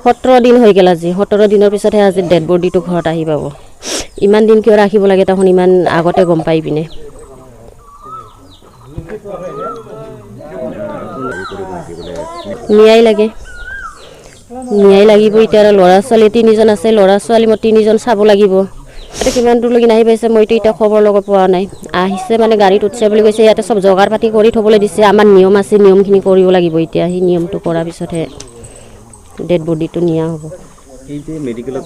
17 দিন হৈ গেল আজি 17 দিনৰ পিছতহে আজি ডেড বডিটো ঘৰত আহি পাব ইমান দিন কিয় ৰাখিব লাগে তখন ইমান আগতে গম পাই পিনে নিয়াই লাগিব এতিয়া ল'ৰা ছোৱালী 3জন আছে ল'ৰা ছোৱালী মই 3জন চাব লাগিব এটা কিমান দূৰ লাগি নাহি পাইছে মইতো এটা খবৰ লগ পোৱা নাই আহিছে মানে গাড়ীত উঠছে বুলি কৈছে ইয়াতে সব জগাৰ পাতি কৰি থবলৈ দিছে আমাৰ নিয়ম আছে নিয়মখিনি কৰিব লাগিব এতিয়া সেই নিয়মটো কৰাৰ পিছতহে ডেড বডিটো নিয়া হ'ব এই যে মেডিকেলত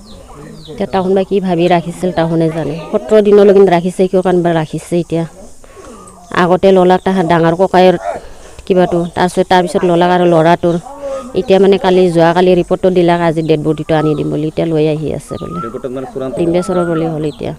এতিয়া তাহোন বা কি ভাবি ৰাখিছিল তাহোনে জানে 17 দিনলৈকে ৰাখিছে কিয় কানবা ৰাখিছে এতিয়া আগতে ললাক তাহাঁ ডাঙৰ ককাইৰ কিবাটো তাৰপিছত ললাক আৰু ল'ৰাটোৰ এতিয়া মানে যোৱাকালি ৰিপৰ্টটো দিলাক আজি ডেড বডিটো আনি দিম বুলি এতিয়া লৈ আহি আছে বোলে ৰিপৰ্টত মানে চূড়ান্ত 3 বছৰৰ বুলি হ'ল এতিয়া